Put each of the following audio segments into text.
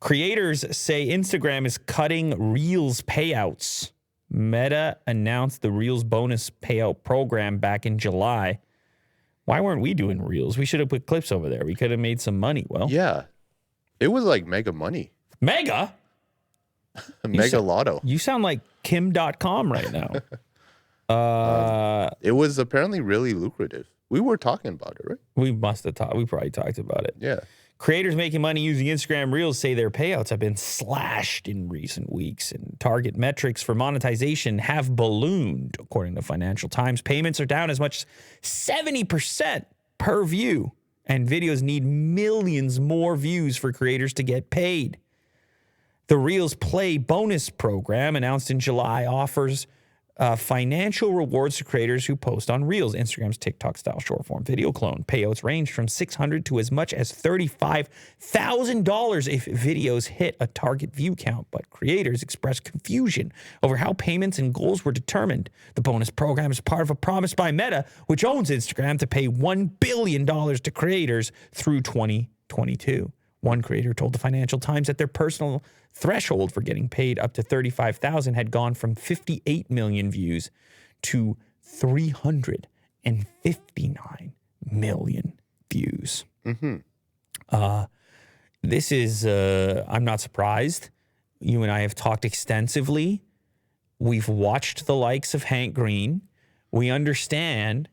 Creators say Instagram is cutting Reels payouts. Meta announced the Reels bonus payout program back in July. Why weren't we doing Reels? We should have put clips over there. We could have made some money. Well, yeah, it was like mega money. Mega? Mega lotto. You sound like Kim.com right now. It was apparently really lucrative. We were talking about it, right? We must have talked. We probably talked about it. Yeah. Creators making money using Instagram Reels say their payouts have been slashed in recent weeks, and target metrics for monetization have ballooned. According to Financial Times, payments are down as much as 70% per view, and videos need millions more views for creators to get paid. The Reels Play bonus program, announced in July, offers financial rewards to creators who post on Reels, Instagram's TikTok-style short-form video clone. Payouts range from $600 to as much as $35,000 if videos hit a target view count, but creators expressed confusion over how payments and goals were determined. The bonus program is part of a promise by Meta, which owns Instagram, to pay $1 billion to creators through 2022. One creator told the Financial Times that their personal threshold for getting paid up to $35,000 had gone from 58 million views to 359 million views. This is, I'm not surprised. You and I have talked extensively. We've watched the likes of Hank Green. We understand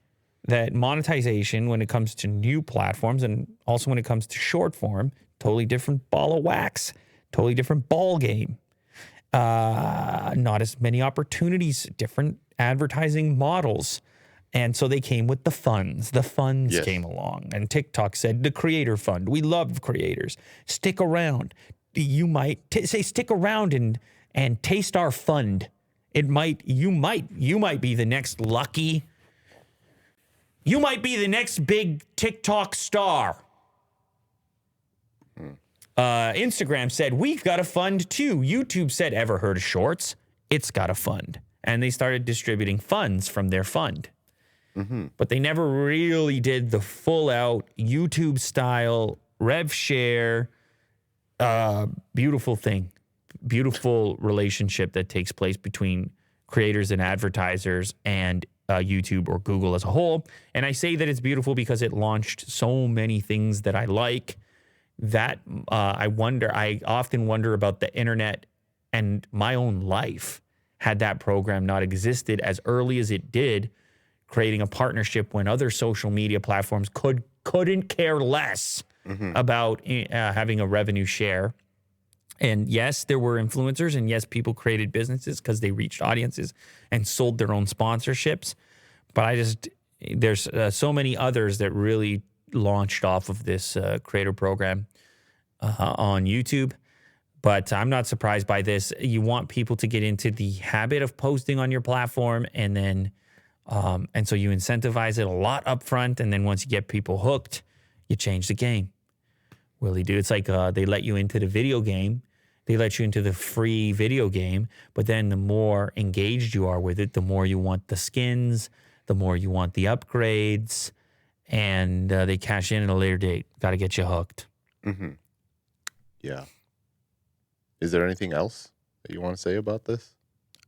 that monetization, when it comes to new platforms and also when it comes to short form, totally different ball of wax, totally different ball game. Not as many opportunities, different advertising models. And so they came with the funds. The funds came along. And TikTok said, the creator fund. We love creators. Stick around. You might say, stick around and taste our fund. You might be the next lucky. You might be the next big TikTok star. Instagram said, we've got a fund too. YouTube said, ever heard of Shorts? It's got a fund. And they started distributing funds from their fund. But they never really did the full out YouTube style rev share. Beautiful thing. Beautiful relationship that takes place between creators and advertisers and YouTube or Google as a whole. And I say that it's beautiful because it launched so many things that I like. That I often wonder about the internet and my own life had that program not existed as early as it did, creating a partnership when other social media platforms couldn't care less about having a revenue share. And yes, there were influencers, and yes, people created businesses because they reached audiences and sold their own sponsorships. But there's so many others that really launched off of this creator program on YouTube. But I'm not surprised by this. You want people to get into the habit of posting on your platform, and then and so you incentivize it a lot up front, and then once you get people hooked, you change the game. Really do. It's like they let you into the video game. They let you into the free video game, but then the more engaged you are with it, the more you want the skins, the more you want the upgrades, and they cash in at a later date. Got to get you hooked. Yeah. Is there anything else that you want to say about this?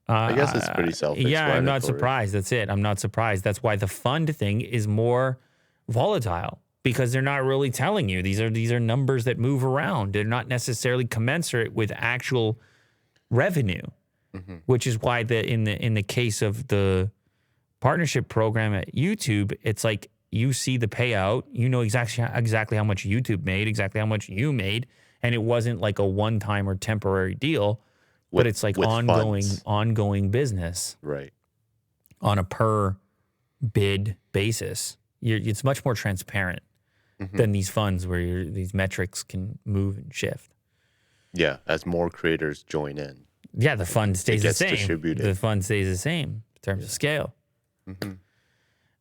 I guess it's pretty self-explanatory. Yeah, I'm not surprised. That's it. I'm not surprised. That's why the fund thing is more volatile, because they're not really telling you. These are numbers that move around. They're not necessarily commensurate with actual revenue, which is why in the case of the partnership program at YouTube, it's like you see the payout, you know exactly how much YouTube made, exactly how much you made, and it wasn't like a one-time or temporary deal, but it's like ongoing business, right? On a per bid basis. It's much more transparent than these funds where these metrics can move and shift. Yeah, as more creators join in. Yeah, the fund stays the same. Distributed. The fund stays the same in terms of scale.